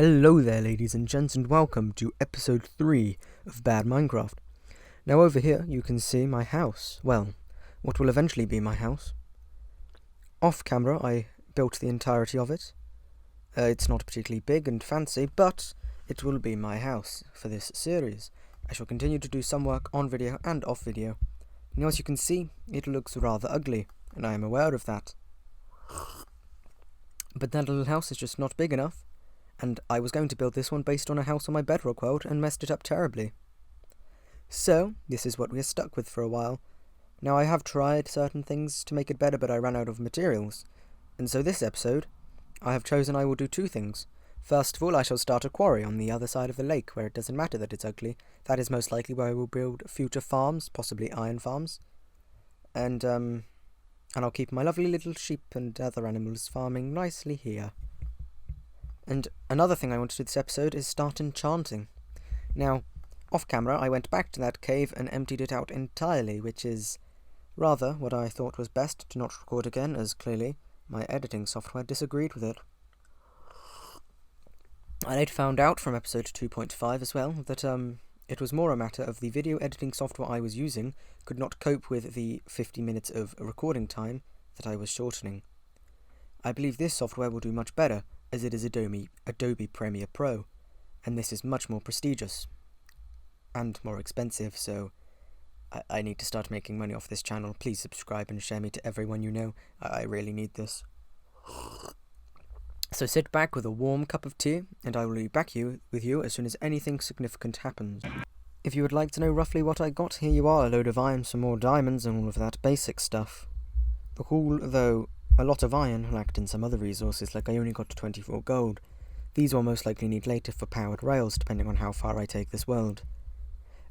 Hello there, ladies and gents, and welcome to episode 3 of Bad Minecraft. Now over here you can see my house. Well, what will eventually be my house. Off camera I built the entirety of it. It's not particularly big and fancy, but it will be my house for this series. I shall continue to do some work on video and off video. Now as you can see, it looks rather ugly, and I am aware of that. But that little house is just not big enough. And I was going to build this one based on a house on my bedrock world and messed it up terribly. So, this is what we are stuck with for a while. Now I have tried certain things to make it better, but I ran out of materials. And so this episode, I have chosen I will do two things. First of all, I shall start a quarry on the other side of the lake, where it doesn't matter that it's ugly. That is most likely where I will build future farms, possibly iron farms. And I'll keep my lovely little sheep and other animals farming nicely here. And another thing I want to do this episode is start enchanting. Now, off camera, I went back to that cave and emptied it out entirely, which is rather what I thought was best to not record again, as clearly my editing software disagreed with it. I later found out from episode 2.5 as well that it was more a matter of the video editing software I was using could not cope with the 50 minutes of recording time that I was shortening. I believe this software will do much better, as it is Adobe Premiere Pro, and this is much more prestigious and more expensive, so I need to start making money off this channel. Please subscribe and share me to everyone you know. I really need this. So sit back with a warm cup of tea, and I will be back with you as soon as anything significant happens. If you would like to know roughly what I got, here you are: a load of iron, some more diamonds, and all of that basic stuff. Although a lot of iron lacked in some other resources, like I only got 24 gold. These will most likely need later for powered rails, depending on how far I take this world.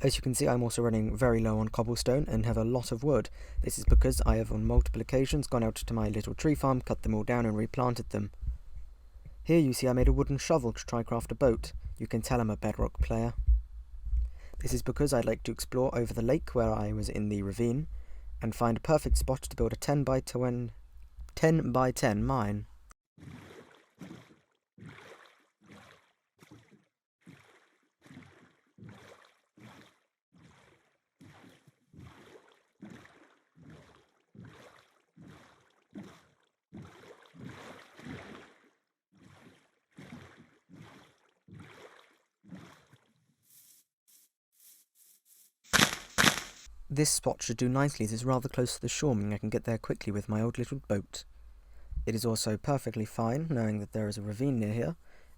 As you can see, I'm also running very low on cobblestone and have a lot of wood. This is because I have on multiple occasions gone out to my little tree farm, cut them all down and replanted them. Here you see I made a wooden shovel to try craft a boat. You can tell I'm a bedrock player. This is because I'd like to explore over the lake where I was in the ravine and find a perfect spot to build a 10 by 10 mine. This spot should do nicely as it's rather close to the shore, meaning I can get there quickly with my old little boat. It is also perfectly fine, knowing that there is a ravine near here,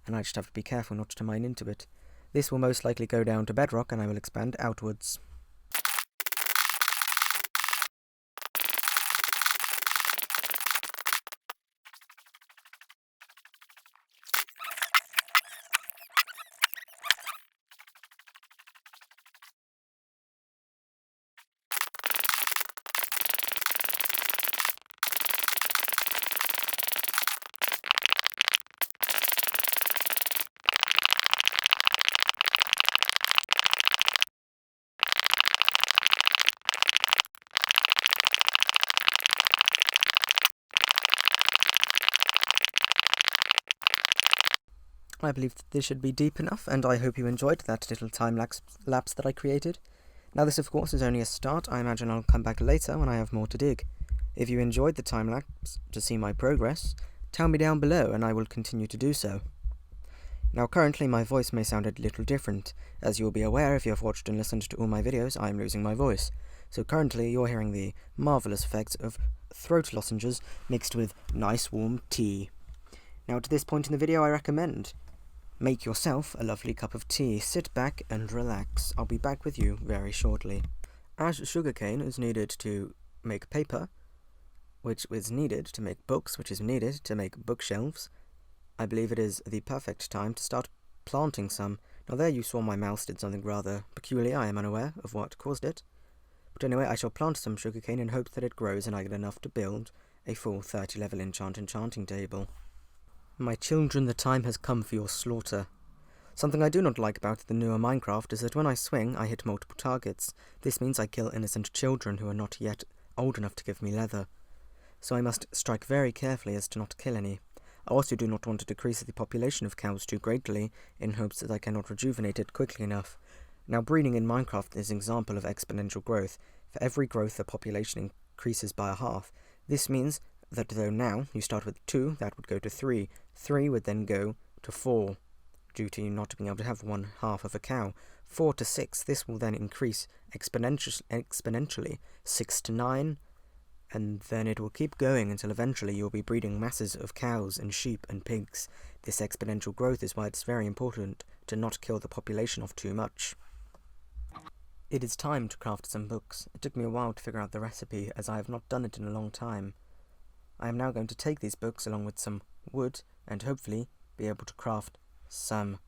and I just have to be careful not to mine into it. This will most likely go down to bedrock, and I will expand outwards. I believe that this should be deep enough, and I hope you enjoyed that little time lapse that I created. Now this of course is only a start. I imagine I'll come back later when I have more to dig. If you enjoyed the time lapse to see my progress, tell me down below and I will continue to do so. Now currently my voice may sound a little different. As you will be aware if you have watched and listened to all my videos, I am losing my voice. So currently you're hearing the marvellous effects of throat lozenges mixed with nice warm tea. Now to this point in the video I recommend make yourself a lovely cup of tea, sit back and relax. I'll be back with you very shortly. As sugarcane is needed to make paper, which is needed to make books, which is needed to make bookshelves, I believe it is the perfect time to start planting some. Now there you saw my mouse did something rather peculiar. I am unaware of what caused it. But anyway, I shall plant some sugarcane and hope that it grows and I get enough to build a full 30 level enchanting table. My children, the time has come for your slaughter. Something I do not like about the newer Minecraft is that when I swing, I hit multiple targets. This means I kill innocent children who are not yet old enough to give me leather. So I must strike very carefully as to not kill any. I also do not want to decrease the population of cows too greatly, in hopes that I cannot rejuvenate it quickly enough. Now, breeding in Minecraft is an example of exponential growth. For every growth, the population increases by a half. This means that though now you start with 2, that would go to 3. 3 would then go to 4, due to you not being able to have 1/2 of a cow. 4 to 6, this will then increase exponentially. 6 to 9, and then it will keep going until eventually you'll be breeding masses of cows and sheep and pigs. This exponential growth is why it's very important to not kill the population off too much. It is time to craft some books. It took me a while to figure out the recipe, as I have not done it in a long time. I am now going to take these books along with some wood, and hopefully be able to craft some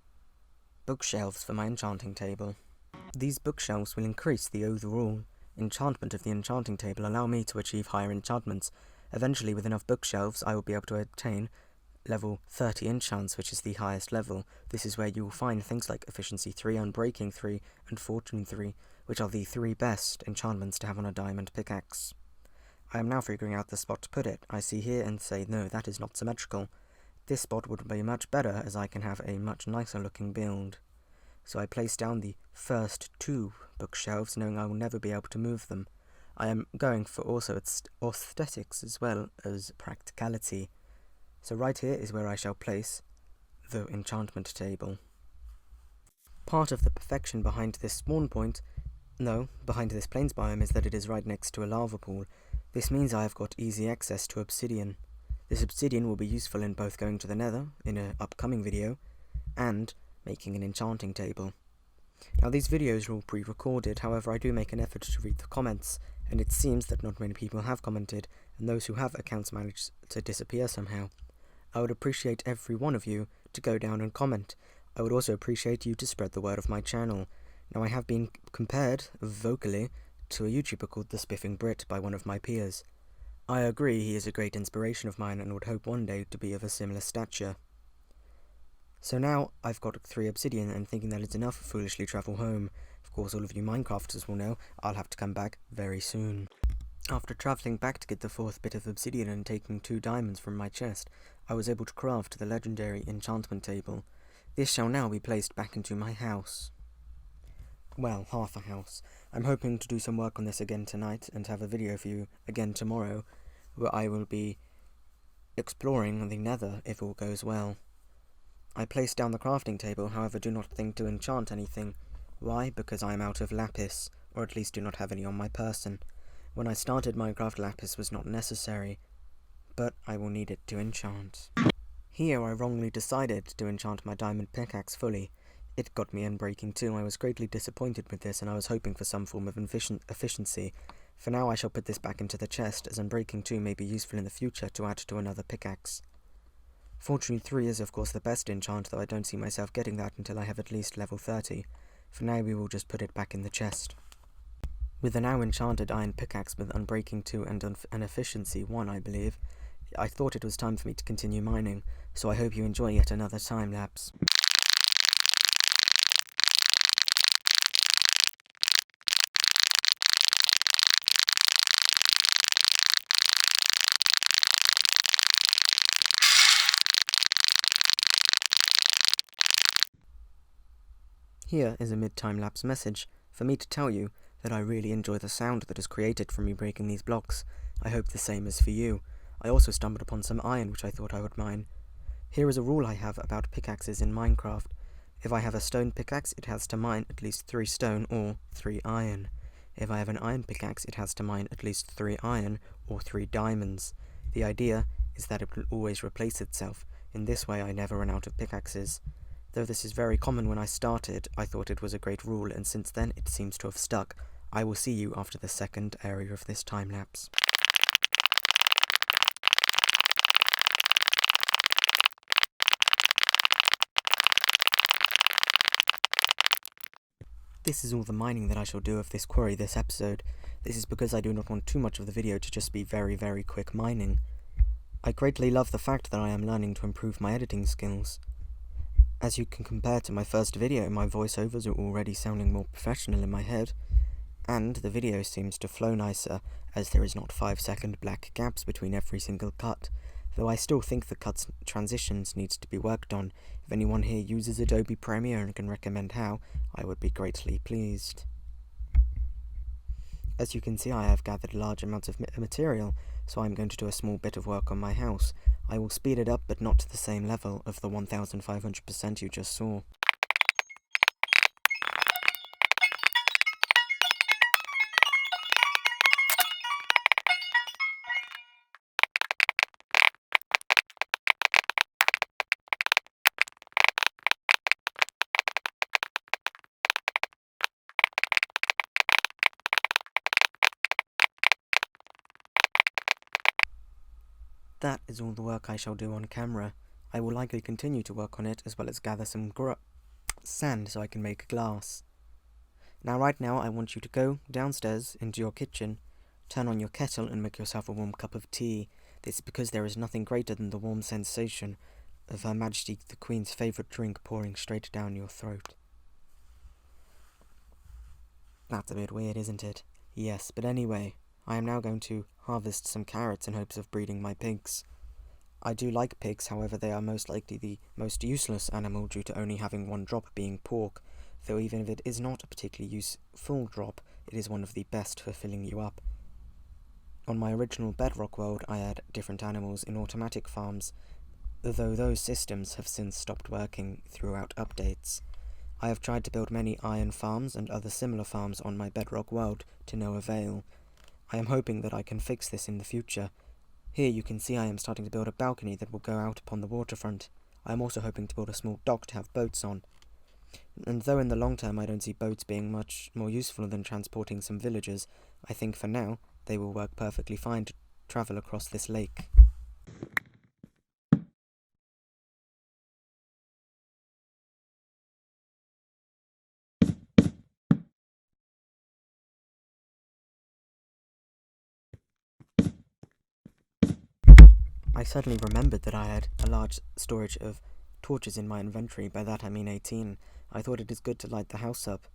bookshelves for my enchanting table. These bookshelves will increase the overall enchantment of the enchanting table, allow me to achieve higher enchantments. Eventually, with enough bookshelves, I will be able to attain level 30 enchants, which is the highest level. This is where you will find things like Efficiency 3, Unbreaking 3, and Fortune 3, which are the 3 best enchantments to have on a diamond pickaxe. I am now figuring out the spot to put it. I see here and say, no, that is not symmetrical. This spot would be much better, as I can have a much nicer looking build. So I place down the first 2 bookshelves, knowing I will never be able to move them. I am going for also its aesthetics as well as practicality. So right here is where I shall place the enchantment table. Part of the perfection behind this behind this plains biome is that it is right next to a lava pool. This means I have got easy access to obsidian. This obsidian will be useful in both going to the nether in an upcoming video and making an enchanting table. Now, these videos are all pre-recorded, however I do make an effort to read the comments, and it seems that not many people have commented, and those who have accounts manage to disappear somehow. I would appreciate every one of you to go down and comment. I would also appreciate you to spread the word of my channel. Now, I have been compared vocally to a YouTuber called The Spiffing Brit by one of my peers. I agree he is a great inspiration of mine and would hope one day to be of a similar stature. So now I've got 3 obsidian, and thinking that it's enough, foolishly travel home. Of course, all of you Minecrafters will know I'll have to come back very soon. After travelling back to get the 4th bit of obsidian and taking 2 diamonds from my chest, I was able to craft the legendary enchantment table. This shall now be placed back into my house. Well, half a house. I'm hoping to do some work on this again tonight and have a video for you again tomorrow, where I will be exploring the nether if all goes well. I placed down the crafting table, however do not think to enchant anything. Why? Because I am out of lapis, or at least do not have any on my person. When I started Minecraft, lapis was not necessary, but I will need it to enchant. Here I wrongly decided to enchant my diamond pickaxe fully. It got me Unbreaking 2. I was greatly disappointed with this, and I was hoping for some form of efficiency. For now I shall put this back into the chest, as Unbreaking 2 may be useful in the future to add to another pickaxe. Fortune 3 is of course the best enchant, though I don't see myself getting that until I have at least level 30. For now we will just put it back in the chest. With the now enchanted iron pickaxe with Unbreaking 2 and an Efficiency 1, I believe, I thought it was time for me to continue mining, so I hope you enjoy yet another time lapse. Here is a mid-time-lapse message for me to tell you that I really enjoy the sound that is created from me breaking these blocks. I hope the same is for you. I also stumbled upon some iron which I thought I would mine. Here is a rule I have about pickaxes in Minecraft. If I have a stone pickaxe, it has to mine at least 3 stone or 3 iron. If I have an iron pickaxe, it has to mine at least 3 iron or 3 diamonds. The idea is that it will always replace itself. In this way I never run out of pickaxes. Though this is very common when I started, I thought it was a great rule, and since then it seems to have stuck. I will see you after the second area of this time-lapse. This is all the mining that I shall do of this quarry this episode. This is because I do not want too much of the video to just be very, very quick mining. I greatly love the fact that I am learning to improve my editing skills. As you can compare to my first video, my voiceovers are already sounding more professional in my head, and the video seems to flow nicer, as there is not 5-second black gaps between every single cut. though I still think the cuts transitions needs to be worked on. If anyone here uses Adobe Premiere and can recommend how, I would be greatly pleased. As you can see, I have gathered large amounts of material, so I'm going to do a small bit of work on my house. I will speed it up, but not to the same level of the 1500% you just saw. That is all the work I shall do on camera. I will likely continue to work on it, as well as gather some sand so I can make glass. Right now I want you to go downstairs into your kitchen, turn on your kettle and make yourself a warm cup of tea. This is because there is nothing greater than the warm sensation of Her Majesty the Queen's favourite drink pouring straight down your throat. That's a bit weird, isn't it? Yes, but anyway, I am now going to harvest some carrots in hopes of breeding my pigs. I do like pigs, however they are most likely the most useless animal due to only having one drop being pork, though even if it is not a particularly useful drop, it is one of the best for filling you up. On my original Bedrock world, I had different animals in automatic farms, though those systems have since stopped working throughout updates. I have tried to build many iron farms and other similar farms on my Bedrock world to no avail. I am hoping that I can fix this in the future. Here you can see I am starting to build a balcony that will go out upon the waterfront. I am also hoping to build a small dock to have boats on. And though in the long term I don't see boats being much more useful than transporting some villagers, I think for now they will work perfectly fine to travel across this lake. I suddenly remembered that I had a large storage of torches in my inventory. By that I mean 18. I thought it is good to light the house up.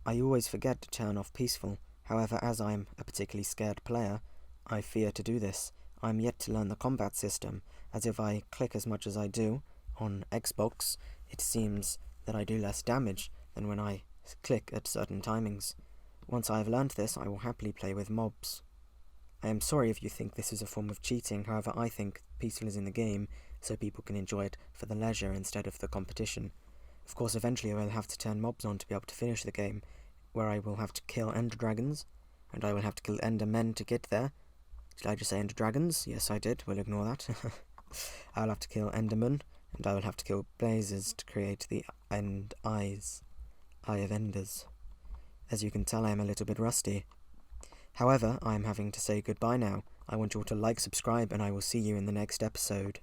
I always forget to turn off peaceful. However, as I am a particularly scared player, I fear to do this. I am yet to learn the combat system, as if I click as much as I do on Xbox, it seems that I do less damage than when I click at certain timings. Once I have learned this, I will happily play with mobs. I am sorry if you think this is a form of cheating, however I think peaceful is in the game, so people can enjoy it for the leisure instead of the competition. Of course, eventually I will have to turn mobs on to be able to finish the game, where I will have to kill ender dragons, and I will have to kill ender men to get there. Did I just say ender dragons? Yes, I did. We'll ignore that. I'll have to kill endermen, and I will have to kill blazes to create the Eye of Enders. As you can tell, I am a little bit rusty. However, I am having to say goodbye now. I want you all to like, subscribe, and I will see you in the next episode.